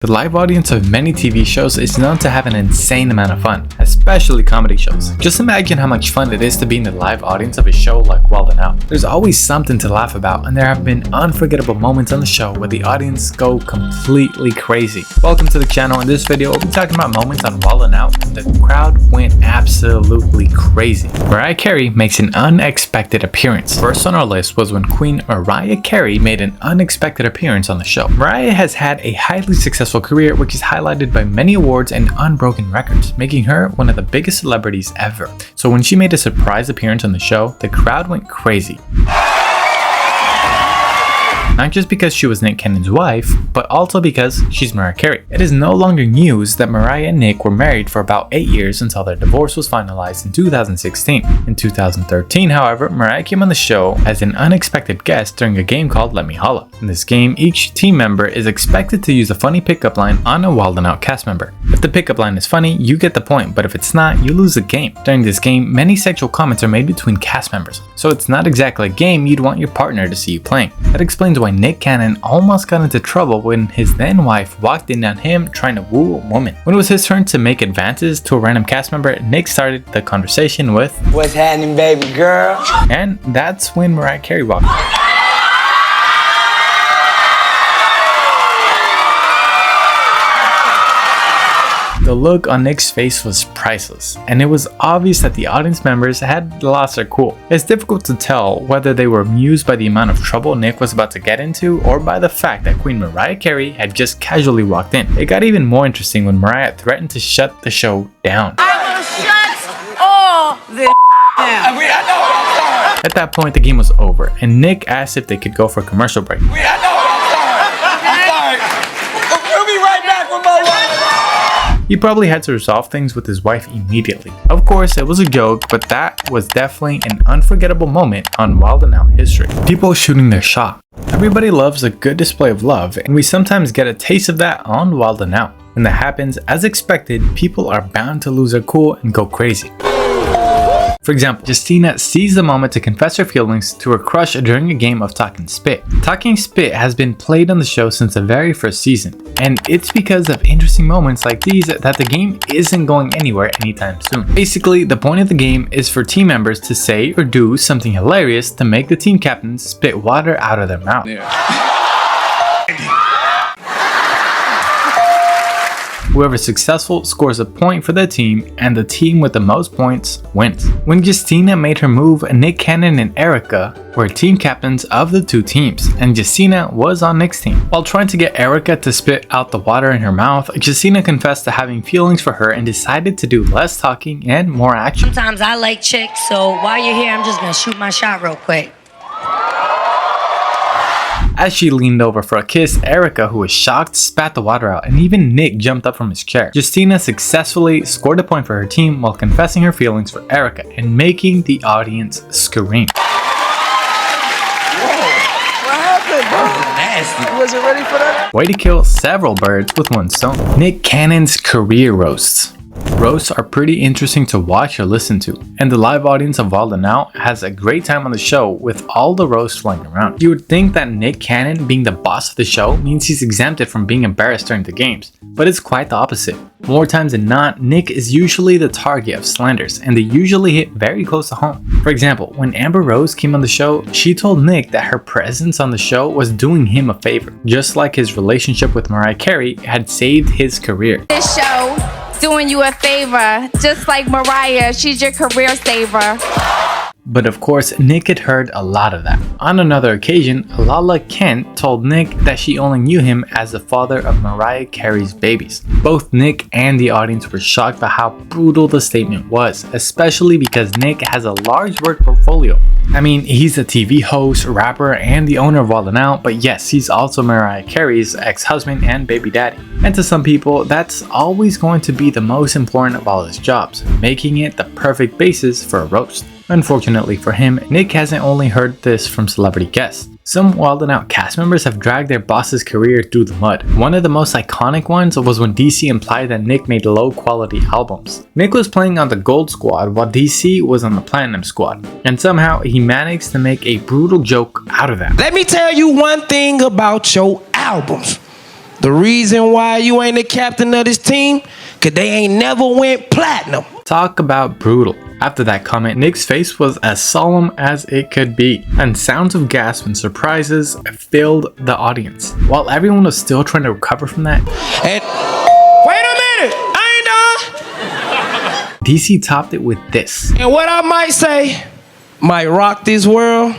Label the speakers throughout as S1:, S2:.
S1: The live audience of many TV shows is known to have an insane amount of fun, especially comedy shows. Just imagine how much fun it is to be in the live audience of a show like Wild and Out. There's always something to laugh about, and there have been unforgettable moments on the show where the audience go completely crazy. Welcome to the channel. In this video, we'll be talking about moments on Wild and Out when the crowd went absolutely crazy. Mariah Carey makes an unexpected appearance. First on our list was when Queen Mariah Carey made an unexpected appearance on the show. Mariah has had a highly successful career which is highlighted by many awards and unbroken records, making her one of the biggest celebrities ever. So when she made a surprise appearance on the show, the crowd went crazy. Not just because she was Nick Cannon's wife, but also because she's Mariah Carey. It is no longer news that Mariah and Nick were married for about 8 years until their divorce was finalized in 2016. In 2013, however, Mariah came on the show as an unexpected guest during a game called Let Me Holla. In this game, each team member is expected to use a funny pickup line on a Wild and Out cast member. If the pickup line is funny, you get the point, but if it's not, you lose the game. During this game, many sexual comments are made between cast members, so it's not exactly a game you'd want your partner to see you playing. That explains why Nick Cannon almost got into trouble when his then wife walked in on him trying to woo a woman. When it was his turn to make advances to a random cast member, Nick started the conversation with,
S2: "What's happening, baby girl?"
S1: And that's when Mariah Carey walked in. The look on Nick's face was priceless, and it was obvious that the audience members had lost their cool. It's difficult to tell whether they were amused by the amount of trouble Nick was about to get into or by the fact that Queen Mariah Carey had just casually walked in. It got even more interesting when Mariah threatened to shut the show down.
S3: I will shut all this down.
S1: At that point, the game was over, and Nick asked if they could go for a commercial break.
S2: I'm sorry. We'll be right back with more.
S1: He probably had to resolve things with his wife immediately. Of course, it was a joke, but that was definitely an unforgettable moment on Wild and Out history. People shooting their shot. Everybody loves a good display of love, and we sometimes get a taste of that on Wild and Out. When that happens, as expected, people are bound to lose their cool and go crazy. For example, Justina seized the moment to confess her feelings to her crush during a game of Talking Spit. Talking Spit has been played on the show since the very first season, and it's because of interesting moments like these that the game isn't going anywhere anytime soon. Basically, the point of the game is for team members to say or do something hilarious to make the team captains spit water out of their mouth. Whoever's successful scores a point for the team, and the team with the most points wins. When Justina made her move, Nick Cannon and Erica were team captains of the two teams, and Justina was on Nick's team. While trying to get Erica to spit out the water in her mouth, Justina confessed to having feelings for her and decided to do less talking and more action.
S3: Sometimes I like chicks, so while you're here, I'm just gonna shoot my shot real quick.
S1: As she leaned over for a kiss, Erica, who was shocked, spat the water out, and even Nick jumped up from his chair. Justina successfully scored a point for her team while confessing her feelings for Erica and making the audience scream.
S2: Whoa, what happened, bro? Nasty. You wasn't ready for that?
S1: Way to kill several birds with one stone. Nick Cannon's career roasts. Roasts are pretty interesting to watch or listen to, and the live audience of Wild and Out has a great time on the show with all the roasts flying around. You would think that Nick Cannon being the boss of the show means he's exempted from being embarrassed during the games, but it's quite the opposite. More times than not, Nick is usually the target of slanders, and they usually hit very close to home. For example, when Amber Rose came on the show, she told Nick that her presence on the show was doing him a favor, just like his relationship with Mariah Carey had saved his career.
S4: This show doing you a favor, just like Mariah, she's your career saver.
S1: But of course, Nick had heard a lot of that. On another occasion, Lala Kent told Nick that she only knew him as the father of Mariah Carey's babies. Both Nick and the audience were shocked by how brutal the statement was, especially because Nick has a large work portfolio. I mean, he's a TV host, rapper, and the owner of Wild and Out, but yes, he's also Mariah Carey's ex-husband and baby daddy. And to some people, that's always going to be the most important of all his jobs, making it the perfect basis for a roast. Unfortunately for him, Nick hasn't only heard this from celebrity guests. Some Wild and Out cast members have dragged their boss's career through the mud. One of the most iconic ones was when DC implied that Nick made low quality albums. Nick was playing on the Gold Squad while DC was on the Platinum Squad, and somehow he managed to make a brutal joke out of that.
S2: Let me tell you one thing about your albums.
S5: The reason why you ain't the captain of this team, cause they ain't never went platinum.
S1: Talk about brutal. After that comment, Nick's face was as solemn as it could be, and sounds of gasps and surprises filled the audience. While everyone was still trying to recover from that,
S5: And wait a minute, I ain't done.
S1: DC topped it with this.
S5: And what I might say might rock this world,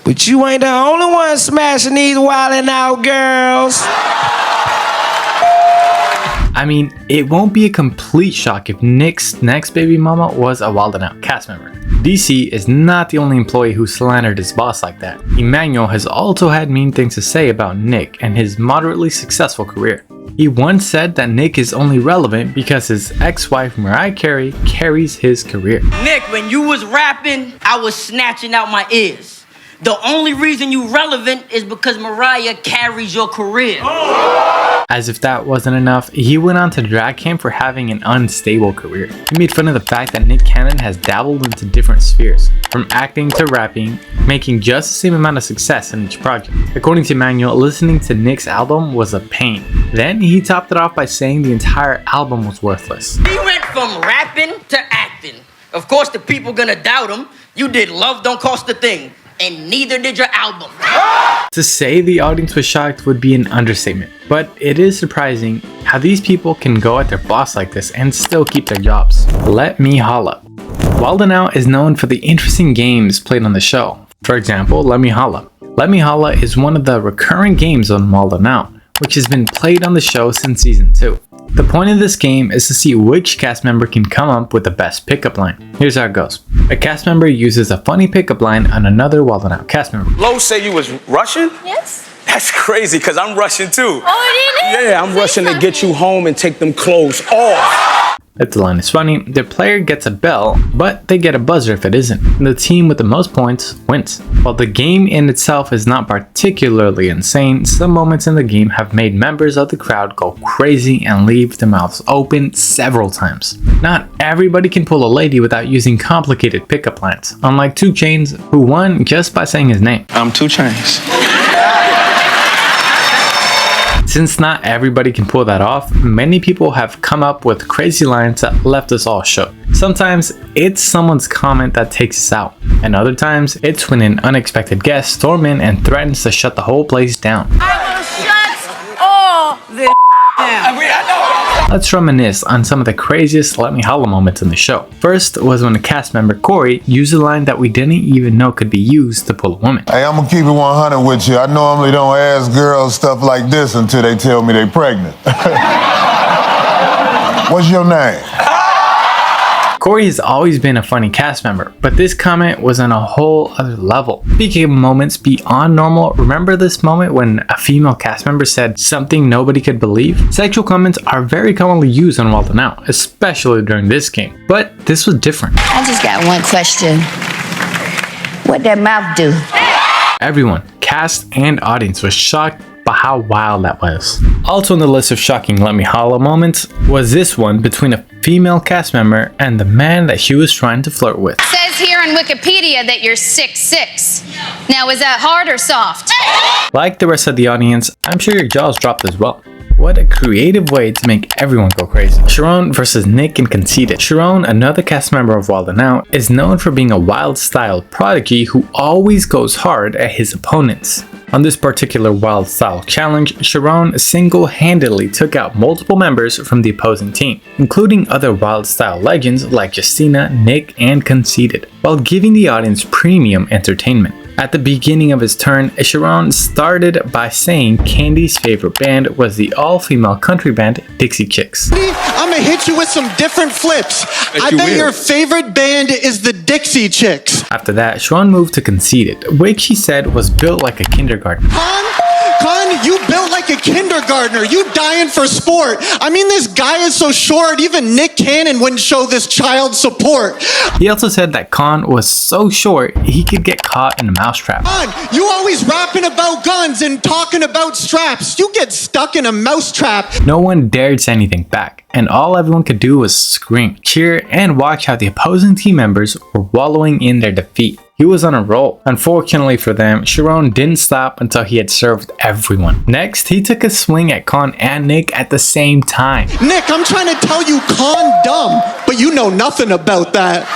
S5: but you ain't the only one smashing these wildin' out girls.
S1: I mean, it won't be a complete shock if Nick's next baby mama was a Wild 'N Out cast member. DC is not the only employee who slandered his boss like that. Emmanuel has also had mean things to say about Nick and his moderately successful career. He once said that Nick is only relevant because his ex-wife Mariah Carey carries his career.
S6: Nick, when you was rapping, I was snatching out my ears. The only reason you relevant is because Mariah carries your career.
S1: As if that wasn't enough, he went on to drag him for having an unstable career. He made fun of the fact that Nick Cannon has dabbled into different spheres, from acting to rapping, making just the same amount of success in each project. According to Emmanuel, listening to Nick's album was a pain. Then he topped it off by saying the entire album was worthless.
S6: He went from rapping to acting. Of course, the people gonna doubt him. You did Love Don't Cost a Thing, and neither did your album.
S1: To say the audience was shocked would be an understatement, but it is surprising how these people can go at their boss like this and still keep their jobs. Let Me Holla. Wild 'N Out is known for the interesting games played on the show. For example, Let Me Holla. Let Me Holla is one of the recurring games on Wild 'N Out, which has been played on the show since season 2. The point of this game is to see which cast member can come up with the best pickup line. Here's how it goes. A cast member uses a funny pickup line on another Wild 'N Out cast member.
S7: Lo say you was Russian?
S8: Yes.
S7: That's crazy, because I'm Russian too.
S8: Oh, really?
S7: Yeah, I'm Russian to get you home and take them clothes off.
S1: If the line is funny, the player gets a bell, but they get a buzzer if it isn't. The team with the most points wins. While the game in itself is not particularly insane, some moments in the game have made members of the crowd go crazy and leave their mouths open several times. Not everybody can pull a lady without using complicated pickup lines, unlike 2 Chainz, who won just by saying his name.
S7: I'm 2 Chainz.
S1: Since not everybody can pull that off, many people have come up with crazy lines that left us all shook. Sometimes it's someone's comment that takes us out, and other times it's when an unexpected guest storms in and threatens to shut the whole place down.
S8: I will shut all this down.
S1: Let's reminisce on some of the craziest Let Me Holla moments in the show. First was when a cast member, Corey, used a line that we didn't even know could be used to pull a woman.
S9: Hey, I'm gonna keep it 100 with you. I normally don't ask girls stuff like this until they tell me they pregnant. What's your name?
S1: Corey has always been a funny cast member, but this comment was on a whole other level. Speaking of moments beyond normal, remember this moment when a female cast member said something nobody could believe? Sexual comments are very commonly used on Wild 'N Out, especially during this game, but this was different.
S3: I just got one question. What that mouth do?
S1: Everyone, cast and audience, was shocked by how wild that was. Also on the list of shocking Let Me Holla moments was this one between a female cast member and the man that she was trying to flirt with.
S10: It says here on Wikipedia that you're 6'6". Now, is that hard or soft?
S1: Like the rest of the audience, I'm sure your jaws dropped as well. What a creative way to make everyone go crazy. Sharon versus Nick and Conceited. Sharon, another cast member of Wild 'N Out, is known for being a wild style prodigy who always goes hard at his opponents. On this particular wild style challenge, Sharon single-handedly took out multiple members from the opposing team, including other wild style legends like Justina, Nick, and Conceited, while giving the audience premium entertainment. At the beginning of his turn, Sharon started by saying Candy's favorite band was the all-female country band Dixie Chicks.
S11: I'm gonna hit you with some different flips. I bet your favorite band is the Dixie Chicks.
S1: After that, Sharon moved to Conceited, which he said was built like a kindergarten.
S11: Con, you built like a kindergartner. You dying for sport. I mean, this guy is so short, even Nick Cannon wouldn't show this child support.
S1: He also said that Khan was so short he could get caught in a mousetrap.
S11: Con, you always rapping about guns and talking about straps. You get stuck in a mousetrap.
S1: No one dared say anything back, and all everyone could do was scream, cheer, and watch how the opposing team members were wallowing in their defeat. He was on a roll. Unfortunately for them, Sharon didn't stop until he had served everyone. Next, he took a swing at Con and Nick at the same time.
S11: Nick, I'm trying to tell you Con dumb, but you know nothing about that.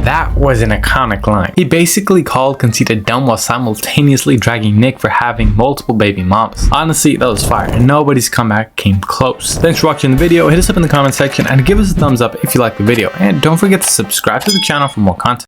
S1: That was an iconic line. He basically called Conceited dumb while simultaneously dragging Nick for having multiple baby moms. Honestly, that was fire, and nobody's comeback came close. Thanks for watching the video. Hit us up in the comment section and give us a thumbs up if you liked the video. And don't forget to subscribe to the channel for more content.